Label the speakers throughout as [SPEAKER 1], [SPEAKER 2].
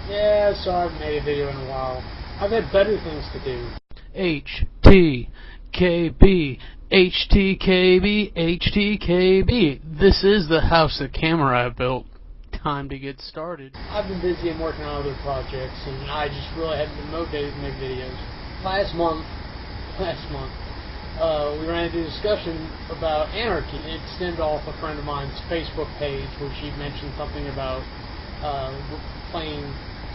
[SPEAKER 1] Yeah, so I haven't made a video in a while. I've had better things to do.
[SPEAKER 2] HTKB, HTKB, HTKB. This is the house that Kamurai built. Time to get started.
[SPEAKER 1] I've been busy and working on other projects, and I just really haven't been motivated to make videos. Last month, we ran into a discussion about anarchy. It stemmed off a friend of mine's Facebook page where she mentioned something about playing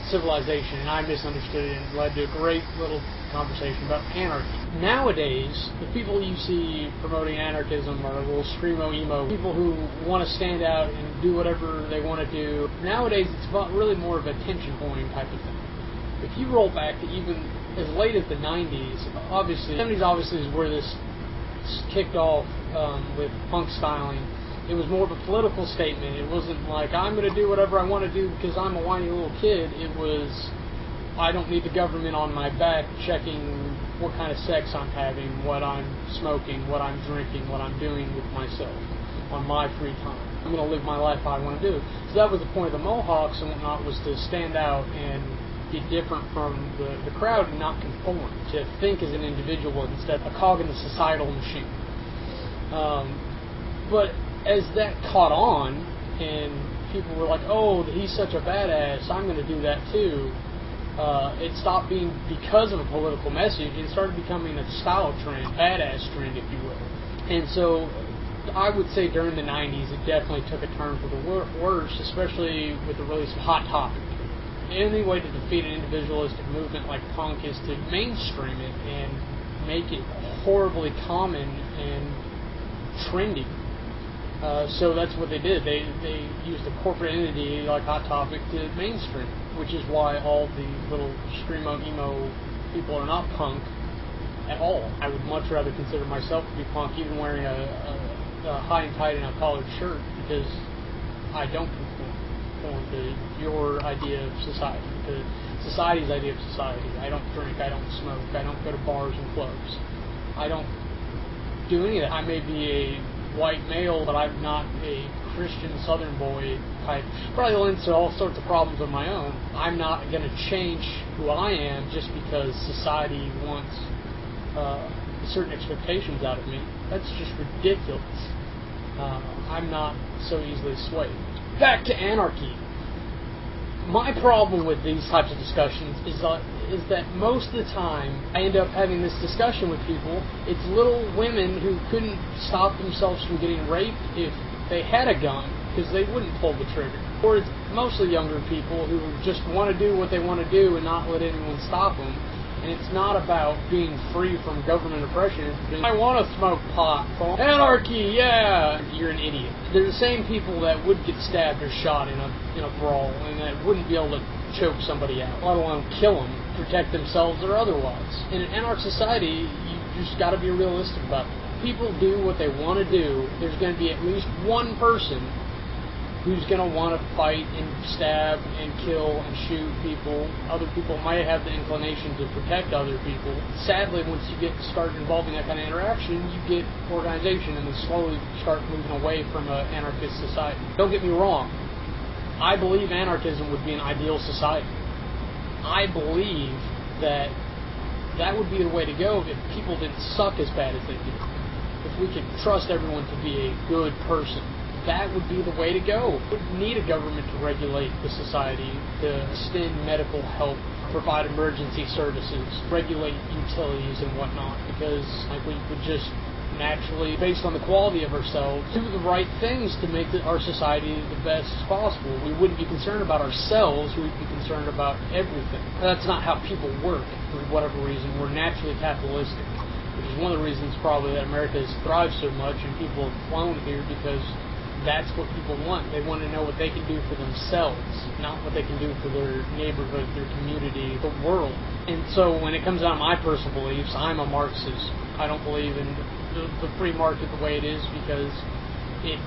[SPEAKER 1] Civilization, and I misunderstood it and led to a great little conversation about anarchy. Nowadays, the people you see promoting anarchism are little screamo-emo, people who want to stand out and do whatever they want to do. Nowadays, it's really more of a tension-pulling type of thing. If you roll back to even as late as the 90s, obviously, the 70s obviously is where this kicked off with punk styling. It was more of a political statement. It wasn't like, I'm going to do whatever I want to do because I'm a whiny little kid. It was, I don't need the government on my back checking what kind of sex I'm having, what I'm smoking, what I'm drinking, what I'm doing with myself on my free time. I'm going to live my life how I want to do. So that was the point of the Mohawks and whatnot, was to stand out and be different from the crowd and not conform, to think as an individual instead of a cog in the societal machine. But as that caught on, and people were like, oh, he's such a badass, I'm going to do that too, it stopped being because of a political message and started becoming a style trend, badass trend, if you will. And so I would say during the 90s it definitely took a turn for the worse, especially with the release of Hot Topic. The only way to defeat an individualistic movement like punk is to mainstream it and make it horribly common and trendy. So that's what they did. They used a corporate entity like Hot Topic to mainstream, which is why all the little screamo-emo people are not punk at all. I would much rather consider myself to be punk, even wearing a high and tight and a collared shirt, because I don't conform to your idea of society, to society's idea of society. I don't drink, I don't smoke, I don't go to bars and clubs. I don't do any of that. I may be a white male, but I'm not a Christian Southern boy type. Probably will into all sorts of problems of my own. I'm not going to change who I am just because society wants certain expectations out of me. That's just ridiculous. I'm not so easily swayed. Back to anarchy. My problem with these types of discussions is that most of the time I end up having this discussion with people. It's little women who couldn't stop themselves from getting raped if they had a gun, because they wouldn't pull the trigger. Or it's mostly younger people who just want to do what they want to do and not let anyone stop them. And it's not about being free from government oppression. It's being, I want to smoke pot. Anarchy, yeah! You're an idiot. They're the same people that would get stabbed or shot in a brawl and that wouldn't be able to choke somebody out, let alone kill them, protect themselves or otherwise. In an anarch society, you just got to be realistic about it. People do what they want to do. There's going to be at least one person who's going to want to fight and stab and kill and shoot people. Other people might have the inclination to protect other people. Sadly, once you start involving that kind of interaction, you get organization and then slowly start moving away from an anarchist society. Don't get me wrong. I believe anarchism would be an ideal society. I believe that would be the way to go if people didn't suck as bad as they do. If we could trust everyone to be a good person, that would be the way to go. We wouldn't need a government to regulate the society, to extend medical help, provide emergency services, regulate utilities and whatnot, because we would just naturally, based on the quality of ourselves, do the right things to make our society the best possible. We wouldn't be concerned about ourselves, we'd be concerned about everything. That's not how people work, for whatever reason. We're naturally capitalistic, which is one of the reasons probably that America has thrived so much and people have flown here, because that's what people want. They want to know what they can do for themselves, not what they can do for their neighborhood, their community, the world. And so when it comes down to my personal beliefs, I'm a Marxist. I don't believe in the free market the way it is, because it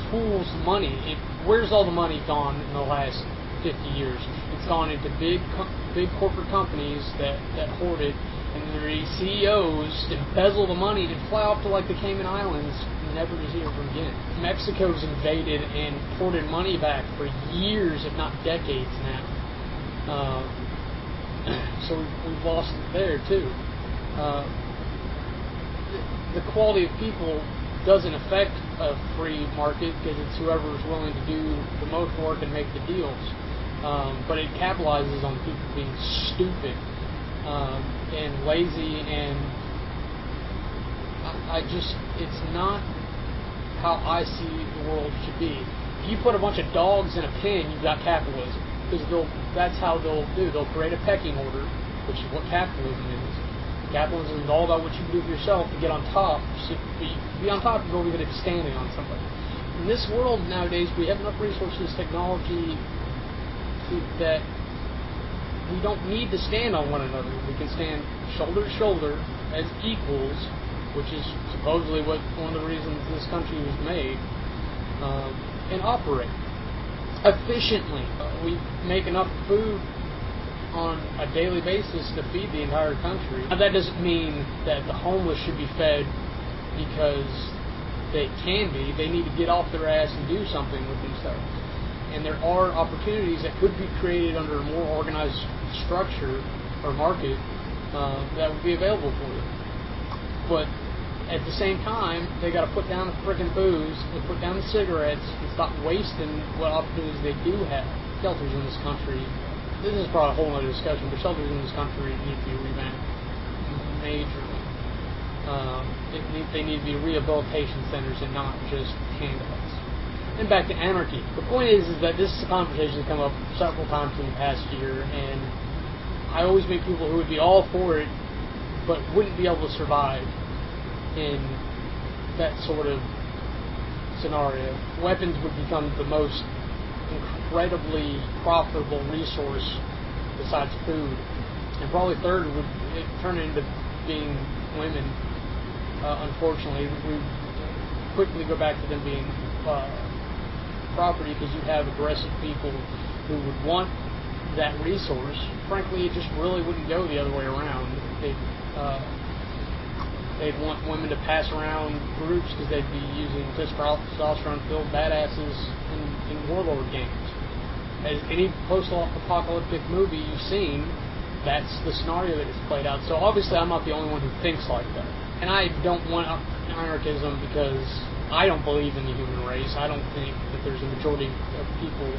[SPEAKER 1] pools money. Where's all the money gone in the last 50 years? It's gone into big corporate companies that hoard it, and their CEOs embezzle the money and fly off to like the Cayman Islands, never to see them again. Mexico's invaded and ported money back for years, if not decades now. So we've lost it there too. The quality of people doesn't affect a free market because it's whoever's willing to do the most work and make the deals. But it capitalizes on people being stupid and lazy, and it's not how I see the world should be. If you put a bunch of dogs in a pen, you've got capitalism, because that's how they'll do. They'll create a pecking order, which is what capitalism is. Capitalism is all about what you can do for yourself to get on top. So be on top, you're even standing on somebody. In this world nowadays, we have enough resources, technology, that we don't need to stand on one another. We can stand shoulder to shoulder as equals, which is supposedly one of the reasons this country was made, and operate efficiently. We make enough food on a daily basis to feed the entire country. Now, that doesn't mean that the homeless should be fed because they can be. They need to get off their ass and do something with themselves. And there are opportunities that could be created under a more organized structure or market that would be available for them. But at the same time, they got to put down the frickin' booze and put down the cigarettes and stop wasting what opportunities they do have. Shelters in this country, this is probably a whole other discussion, but shelters in this country need to be revamped majorly. They need to be rehabilitation centers and not just handouts. And back to anarchy. The point is that this conversation has come up several times in the past year, and I always meet people who would be all for it, but wouldn't be able to survive in that sort of scenario. Weapons would become the most incredibly profitable resource besides food, and probably third would turn into being women. Unfortunately, we quickly go back to them being property, because you have aggressive people who would want that resource. Frankly, it just really wouldn't go the other way around. They'd want women to pass around groups because they'd be using testosterone-filled badasses in warlord games. As any post-apocalyptic movie you've seen, that's the scenario that is played out. So obviously I'm not the only one who thinks like that. And I don't want anarchism because I don't believe in the human race. I don't think that there's a majority of people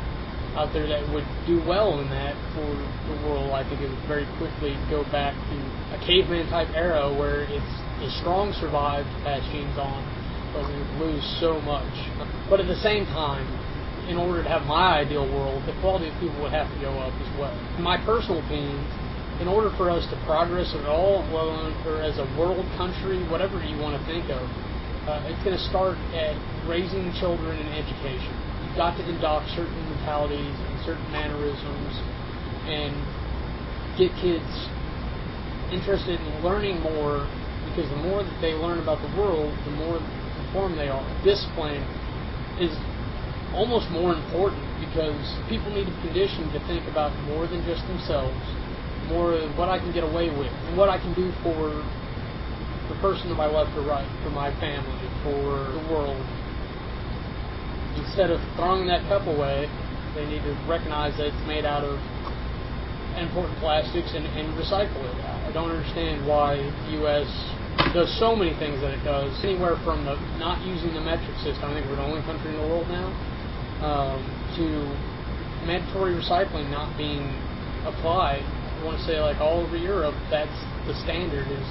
[SPEAKER 1] out there that would do well in that for the world. I think it would very quickly go back to a caveman-type era where the strong survive to pass genes on, but we would lose so much. But at the same time, in order to have my ideal world, the quality of people would have to go up as well. In my personal opinion, in order for us to progress at all, or as a world country, whatever you want to think of, it's going to start at raising children and education. You've got to adopt certain mentalities and certain mannerisms and get kids interested in learning more, because the more that they learn about the world, the more informed they are. Discipline is almost more important, because people need to be conditioned to think about more than just themselves, more of what I can get away with and what I can do for the person to my left or right, for my family, for the world. Instead of throwing that cup away, they need to recognize that it's made out of important plastics and recycle it. I don't understand why the U.S. does so many things that it does, anywhere from not using the metric system. I think we're the only country in the world now, to mandatory recycling not being applied. I want to say, like, all over Europe, that's the standard, is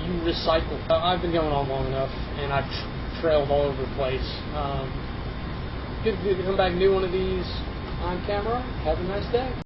[SPEAKER 1] you recycle. I've been going on long enough, and I've trailed all over the place. Good to come back and do one of these on camera. Have a nice day.